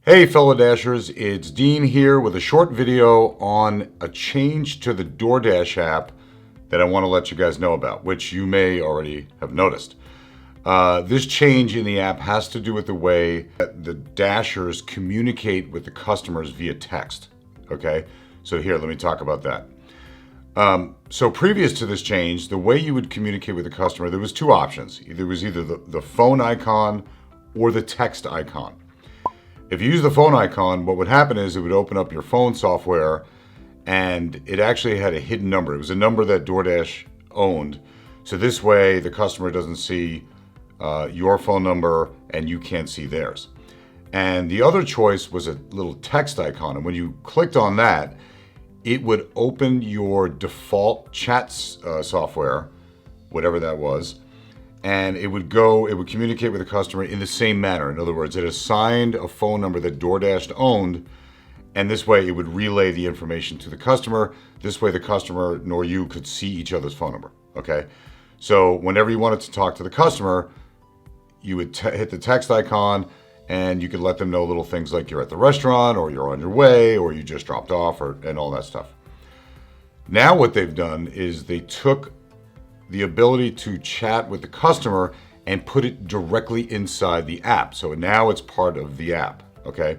Hey fellow Dashers, it's Dean here with a short video on a change to the Doordash app that I want to let you guys know about, which you may already have noticed. This change in the app has to do with the way that the Dashers communicate with the customers via text. Okay, so here, let me talk about that. So previous to this change, the way you would communicate with the customer, there was two options. There was either the phone icon or the text icon. If you use the phone icon, what would happen is it would open up your phone software and it actually had a hidden number. It was a number that Doordash owned. So this way the customer doesn't see your phone number and you can't see theirs. And the other choice was a little text icon. And when you clicked on that, it would open your default chat software, whatever that was, and it would communicate with the customer in the same manner. In other words, it assigned a phone number that Doordash owned, and this way it would relay the information to the customer. This way the customer nor you could see each other's phone number, okay? So whenever you wanted to talk to the customer, you would hit the text icon, and you could let them know little things like you're at the restaurant, or you're on your way, or you just dropped off, and all that stuff. Now what they've done is they took the ability to chat with the customer and put it directly inside the app. So now it's part of the app, okay?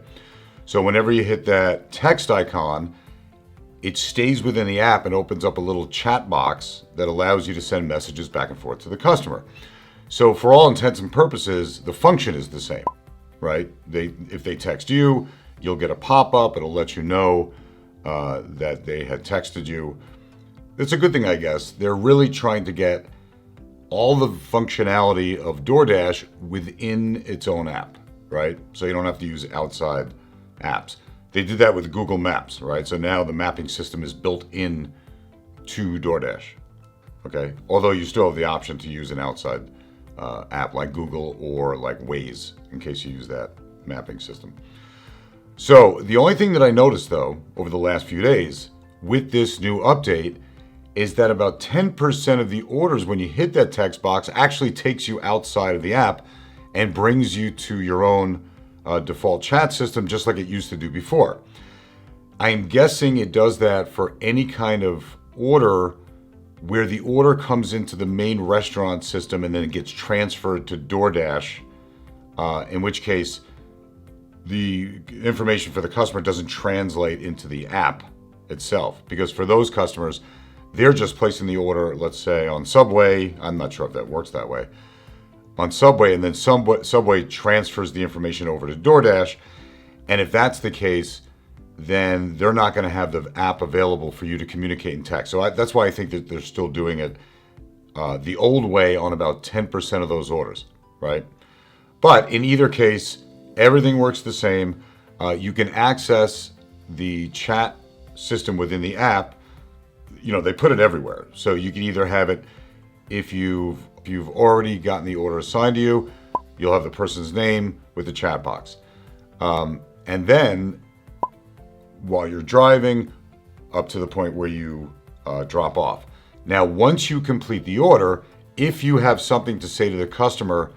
So whenever you hit that text icon, it stays within the app and opens up a little chat box that allows you to send messages back and forth to the customer. So for all intents and purposes, the function is the same, right? If they text you, you'll get a pop-up. It'll let you know that they had texted you. It's a good thing, I guess. They're really trying to get all the functionality of Doordash within its own app, right? So you don't have to use outside apps. They did that with Google Maps, right? So now the mapping system is built in to Doordash, okay? Although you still have the option to use an outside app like Google or like Waze in case you use that mapping system. So the only thing that I noticed though over the last few days with this new update is that about 10% of the orders when you hit that text box actually takes you outside of the app and brings you to your own default chat system just like it used to do before. I'm guessing it does that for any kind of order where the order comes into the main restaurant system and then it gets transferred to Doordash, in which case the information for the customer doesn't translate into the app itself. Because for those customers, they're just placing the order, let's say on Subway. I'm not sure if that works that way. On Subway, and then Subway transfers the information over to Doordash. And if that's the case, then they're not going to have the app available for you to communicate in text. So that's why I think that they're still doing it the old way on about 10% of those orders, right? But in either case, everything works the same. You can access the chat system within the app. You know, they put it everywhere. So you can either have it, if you've already gotten the order assigned to you, you'll have the person's name with the chat box. And then while you're driving up to the point where you drop off. Now, once you complete the order, if you have something to say to the customer,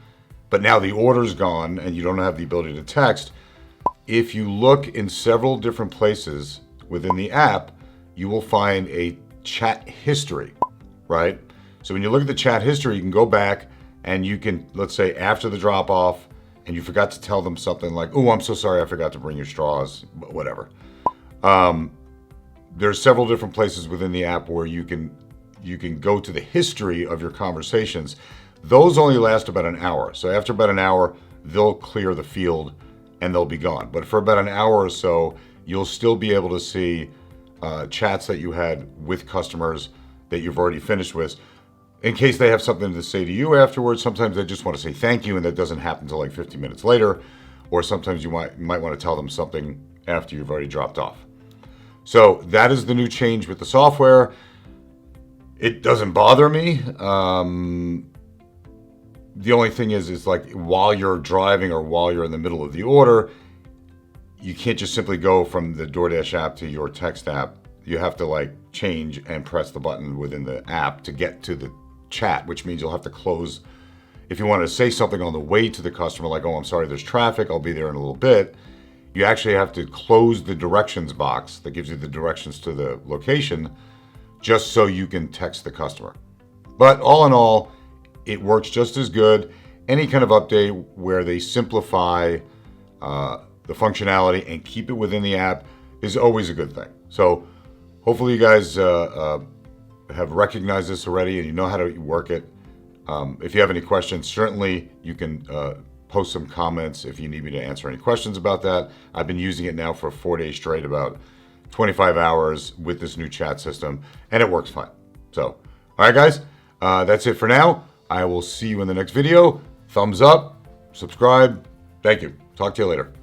but now the order's gone and you don't have the ability to text, if you look in several different places within the app, you will find a chat history, right? So when you look at the chat history, you can go back and you can, let's say after the drop off and you forgot to tell them something like, oh, I'm so sorry, I forgot to bring your straws, whatever. There's several different places within the app where you can go to the history of your conversations. Those only last about an hour. So after about an hour, they'll clear the field and they'll be gone. But for about an hour or so, you'll still be able to see chats that you had with customers that you've already finished with, in case they have something to say to you afterwards. Sometimes they just want to say thank you, and that doesn't happen until like 50 minutes later. Or sometimes you might want to tell them something after you've already dropped off. So that is the new change with the software. It doesn't bother me. The only thing is like while you're driving or while you're in the middle of the order, you can't just simply go from the Doordash app to your text app. You have to like change and press the button within the app to get to the chat, which means you'll have to close. If you want to say something on the way to the customer, like, oh, I'm sorry, there's traffic, I'll be there in a little bit, you actually have to close the directions box that gives you the directions to the location just so you can text the customer. But all in all, it works just as good. Any kind of update where they simplify the functionality and keep it within the app is always a good thing. So hopefully you guys have recognized this already and you know how to work it. If you have any questions, certainly you can post some comments if you need me to answer any questions about that. I've been using it now for 4 days straight, about 25 hours with this new chat system, and it works fine. So, all right, guys, that's it for now. I will see you in the next video. Thumbs up, subscribe. Thank you. Talk to you later.